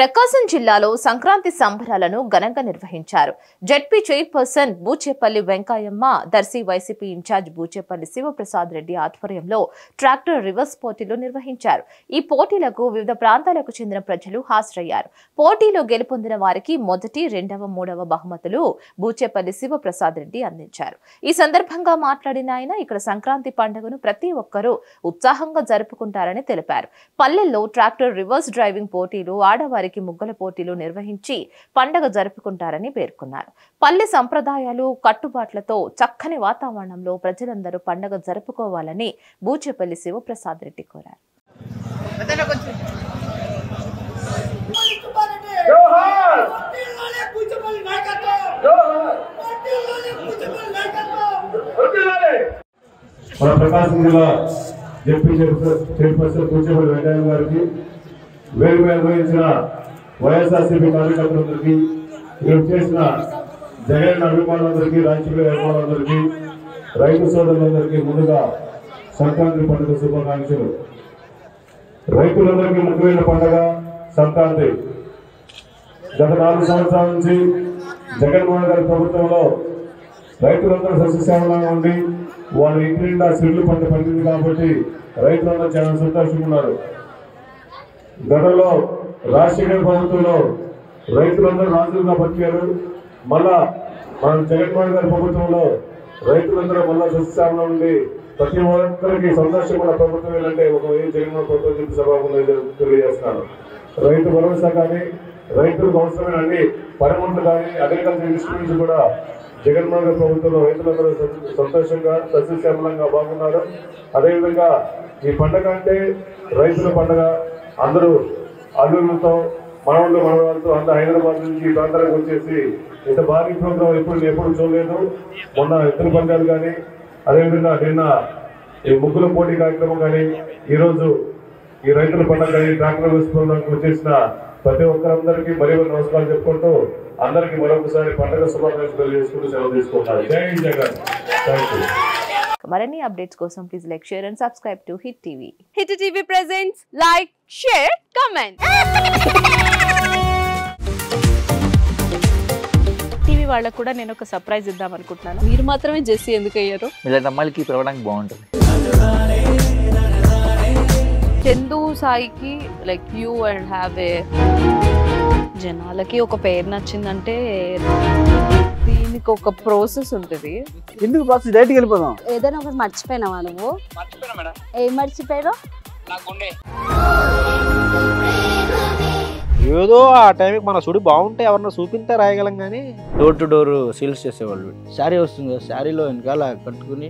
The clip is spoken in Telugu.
ప్రకాశం జిల్లాలో సంక్రాంతి సంబరాలను ఘనంగా నిర్వహించారు. ZP chairperson Buchepalli Venkayyamma, Darsi YCP incharge Buchepalli Sivaprasad Reddy ఆధ్వర్యంలో ట్రాక్టర్ రివర్స్ పోటీలు నిర్వహించారు. ఈ పోటీలకు వివిధ ప్రాంతాలకు చెందిన ప్రజలు హాజరయ్యారు. పోటీలో గెలుపొందిన వారికి మొదటి, రెండవ, మూడవ బహుమతులు బూచేపల్లి శివప్రసాద్ రెడ్డి అందించారు. ఈ సందర్భంగా మాట్లాడిన ఆయన ఇక్కడ సంక్రాంతి పండుగను ప్రతి ఒక్కరూ ఉత్సాహంగా జరుపుకుంటారని తెలిపారు. పల్లెల్లో ట్రాక్టర్ రివర్స్ డ్రైవింగ్ పోటీలు, ఆడవారికి ముగ్గుల పోటీలు నిర్వహించి పండుగ జరుపుకుంటారని పేర్కొన్నారు. పల్లె సంప్రదాయాలు, కట్టుబాట్లతో చక్కని వాతావరణంలో ప్రజలందరూ పండుగ జరుపుకోవాలని బూచేపల్లి శివప్రసాద్ రెడ్డి కోరారు. మన ప్రకాశం జిల్లా జెడ్పీ చైర్పర్సన్ బూచేపల్లి వెంకయ్య గారికి, వేరు నిర్వహించిన వైఎస్ఆర్సీపీ కార్యకర్తలందరికీ, ఇక్కడ చేసిన జగన్ అభిమానులందరికీ, రాజకీయ అభిమానులందరికీ, రైతు సోదరులందరికీ ముందుగా సంక్రాంతి పండుగ శుభాకాంక్షలు. రైతులందరికీ ముఖ్యమైన పండుగ సంక్రాంతి. గత 4 సంవత్సరాల నుంచి జగన్మోహన్ గారి ప్రభుత్వంలో రైతులందరూ సస్యశ్యామలంగా ఉండి వాళ్ళ ఇంటి నిండా సిర్లు పంట పండింది కాబట్టి రైతులందరూ చాలా సంతోషంగా ఉన్నారు. గతంలో రాజశేఖర ప్రభుత్వంలో రైతులందరూ రాజులుగా బతికారు. మళ్ళా మన జగన్మోహన్ గారి ప్రభుత్వంలో రైతులందరూ మళ్ళా సస్యశ్యామలం ఉండి ప్రతి ఒక్కరికి సంతోషంగా ప్రభుత్వం ఏంటంటే ఒక జగన్మోహన్ ప్రభుత్వం చెప్పి సభాముఖంగా తెలియజేస్తున్నారు. రైతు భరోసా కానీ, రైతులకు అవసరమైన అన్ని పనిముట్లు కానీ, అగ్రికల్చర్ ఇన్స్టిట్యూట్స్ కూడా జగన్మోహన్ గారి ప్రభుత్వంలో రైతులందరూ సంతోషంగా సస్యశ్యామలంగా బాగున్నారు. అదేవిధంగా ఈ పండుగ అంటే రైతుల పండుగ. అందరూ అల్లులతో, మనవాళ్ళు, మనవాళ్ళతో అంతా హైదరాబాద్ నుంచి ఈ ప్రాంతానికి వచ్చేసి ఇంత భారీ ప్రోగ్రాం ఎప్పుడు చూడలేదు. మొన్న ఎత్తుల పందాలు కానీ, అదేవిధంగా నిన్న ఈ ముగ్గుల పోటీ కార్యక్రమం కానీ, ఈరోజు ఈ రైతుల పండుగ కానీ, ట్రాక్టర్ వేసుకోవడానికి వచ్చేసిన ప్రతి ఒక్కరందరికీ మరీ నమస్కారాలు చెప్పుకుంటూ అందరికీ మరొకసారి పండుగ శుభాకాంక్షలు తెలియజేసుకుంటూ సెలవు తీసుకుంటారు. జై జగన్. Thank you. మరిన్ని అప్డేట్స్ కోసం please like, share and subscribe to Hit TV. Hit TV presents like, share, comment. TV వాళ్ళకు కూడా నేను ఒక సర్ప్రైజ్ ఇద్దాం అనుకుంటున్నాను. మీరు మాత్రమే జెస్సీ ఎందుకు అయ్యారు? ఇలాంటి అమ్మాయిలకి పిలవడానికి బాగుంటుంది. చందు సాయికి like you and have a జనాలకి ఒక పేరు నచ్చిందంటే దీనికి ఒక ప్రాసెస్ ఉంటుంది. ఎందుకు ప్రాసెస్? డైరెక్ట్‌గా వెళ్ళిపోదాం. ఏదైనా ఒకటి మర్చిపోయినావా నువ్వు? మర్చిపోయినా మేడం. ఏం మర్చిపోయావు? నా గుండె. ఏదో ఆ టైంకి మన సుడి బాగుంటే ఎవరన్నా చూపిస్తే రాయగలం కానీ డోర్ టు డోర్ సేల్స్ చేసేవాళ్ళు. శారీ వస్తుంది, శారీలో వెనకాల కట్టుకుని